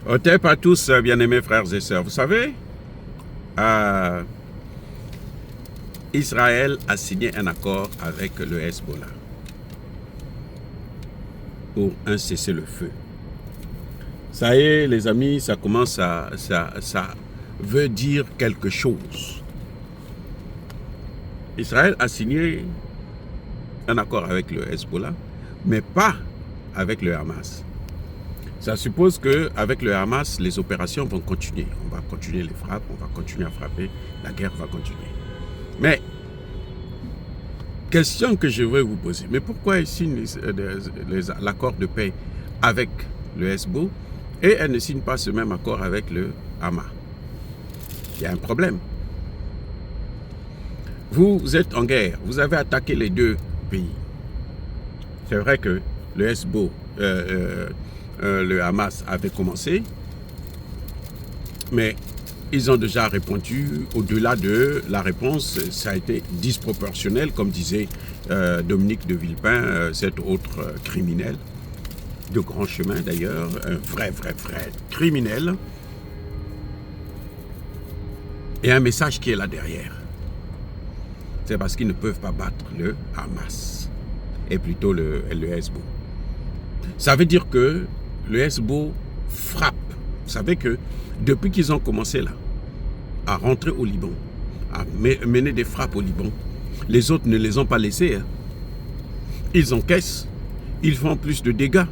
Au TEP à tous, bien-aimés frères et sœurs. Vous savez, euh, Israël a signé un accord avec le Hezbollah pour un cessez-le-feu. Ça y est, les amis, ça commence à... Ça veut dire quelque chose. Israël a signé un accord avec le Hezbollah, mais pas avec le Hamas. Ça suppose qu'avec le Hamas, les opérations vont continuer. On va continuer les frappes, on va continuer à frapper, la guerre va continuer. Mais, question que je veux vous poser, mais pourquoi elle signe l'accord de paix avec le Hezbollah et elle ne signe pas ce même accord avec le Hamas? Il y a un problème. Vous êtes en guerre, vous avez attaqué les deux pays. C'est vrai que le Hezbollah, le Hamas avait commencé, mais ils ont déjà répondu. Au-delà de la réponse, ça a été disproportionnel, comme disait Dominique de Villepin, cet autre criminel, de grand chemin d'ailleurs, un vrai criminel. Et un message qui est là derrière. C'est parce qu'ils ne peuvent pas battre le Hamas, et plutôt le Hezbollah. Ça veut dire que le Hezbollah frappe. Vous savez que depuis qu'ils ont commencé là, à rentrer au Liban, à mener des frappes au Liban, les autres ne les ont pas laissés. Hein. Ils encaissent, ils font plus de dégâts,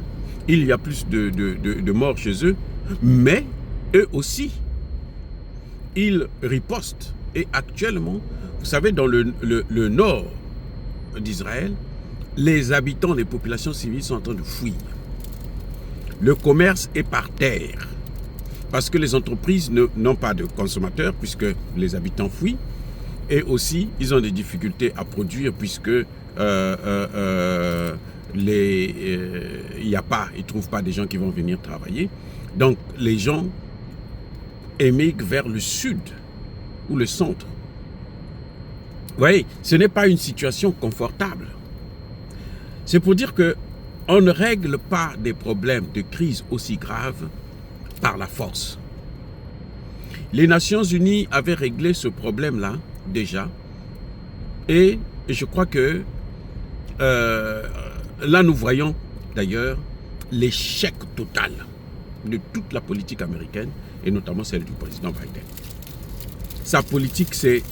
il y a plus de morts chez eux, mais eux aussi, ils ripostent. Et actuellement, vous savez, dans le nord d'Israël, les habitants, les populations civiles sont en train de fuir. Le commerce est par terre parce que les entreprises n'ont pas de consommateurs puisque les habitants fuient et aussi ils ont des difficultés à produire puisque ils ne trouvent pas des gens qui vont venir travailler. Donc les gens émigrent vers le sud ou le centre. Vous voyez, ce n'est pas une situation confortable. C'est pour dire que on ne règle pas des problèmes de crise aussi graves par la force. Les Nations Unies avaient réglé ce problème-là déjà. Et je crois que là nous voyons d'ailleurs l'échec total de toute la politique américaine et notamment celle du président Biden. Sa politique, c'est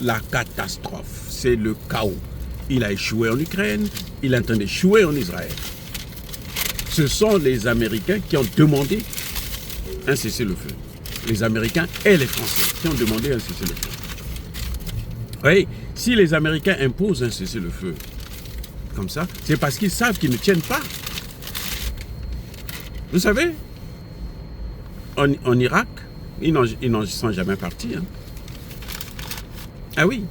la catastrophe, c'est le chaos. Il a échoué en Ukraine, il est en train d'échouer en Israël. Ce sont les Américains qui ont demandé un cessez-le-feu. Les Américains et les Français qui ont demandé un cessez-le-feu. Vous voyez, si les Américains imposent un cessez-le-feu comme ça, c'est parce qu'ils savent qu'ils ne tiennent pas. Vous savez, en Irak, ils n'en sont jamais partis. Hein. Ah oui.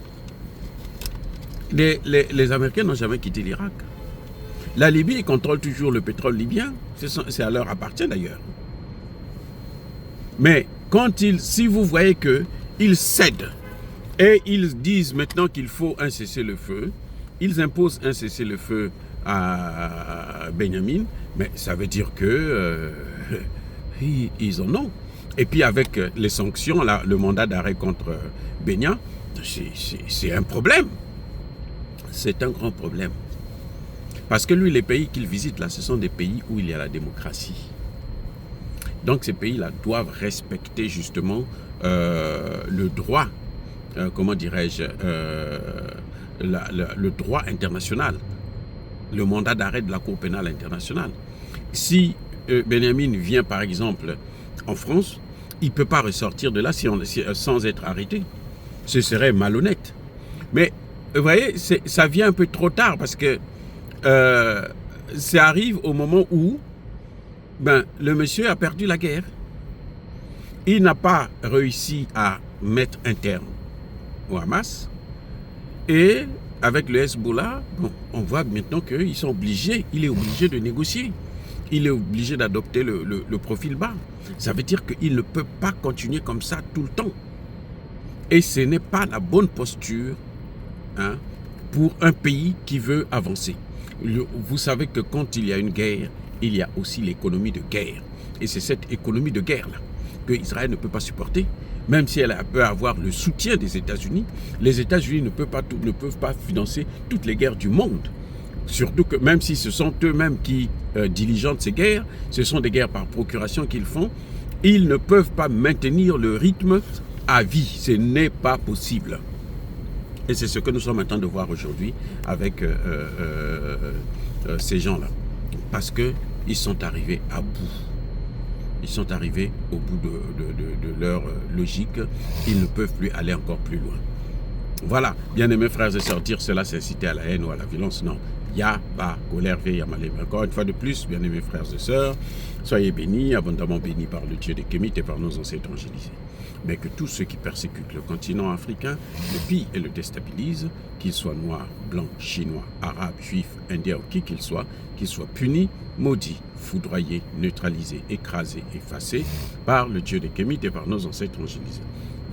Les Américains n'ont jamais quitté l'Irak. La Libye, ils contrôlent toujours le pétrole libyen. Ça leur appartient d'ailleurs. Mais si vous voyez qu'ils cèdent et ils disent maintenant qu'il faut un cessez-le-feu, ils imposent un cessez-le-feu à Benjamin, mais ça veut dire que ils en ont. Et puis avec les sanctions, là, le mandat d'arrêt contre Benjamin, c'est un problème. C'est un grand problème. Parce que lui, les pays qu'il visite là, ce sont des pays où il y a la démocratie. Donc ces pays-là doivent respecter justement le droit, comment dirais-je, le droit international, le mandat d'arrêt de la Cour pénale internationale. Si Benjamin vient par exemple en France, il ne peut pas ressortir de là sans être arrêté. Ce serait malhonnête. Mais vous voyez, ça vient un peu trop tard parce que ça arrive au moment où le monsieur a perdu la guerre. Il n'a pas réussi à mettre un terme au Hamas. Et avec le Hezbollah, on voit maintenant qu'il est obligé de négocier. Il est obligé d'adopter le profil bas. Ça veut dire qu'il ne peut pas continuer comme ça tout le temps. Et ce n'est pas la bonne posture pour un pays qui veut avancer. Vous savez que quand il y a une guerre, il y a aussi l'économie de guerre. Et c'est cette économie de guerre-là que Israël ne peut pas supporter. Même si elle peut avoir le soutien des États-Unis, les États-Unis ne peuvent pas financer toutes les guerres du monde. Surtout que même si ce sont eux-mêmes qui diligentent ces guerres, ce sont des guerres par procuration qu'ils font, ils ne peuvent pas maintenir le rythme à vie. Ce n'est pas possible. Et c'est ce que nous sommes en train de voir aujourd'hui avec ces gens-là. Parce qu'ils sont arrivés à bout. Ils sont arrivés au bout de leur logique. Ils ne peuvent plus aller encore plus loin. Voilà, bien-aimés frères et sœurs, dire cela c'est inciter à la haine ou à la violence, non. Yaba, colère, Yamalé. Encore une fois de plus, bien-aimés frères et sœurs, soyez bénis, abondamment bénis par le Dieu des Kémites et par nos ancêtres évangélisés. Mais que tous ceux qui persécutent le continent africain le pillent et le déstabilisent, qu'ils soient noirs, blancs, chinois, arabes, juifs, indiens ou qui qu'ils soient punis, maudits, foudroyés, neutralisés, écrasés, effacés par le Dieu des Kémites et par nos ancêtres évangélisés.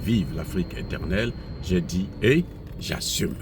Vive l'Afrique éternelle, j'ai dit et j'assume.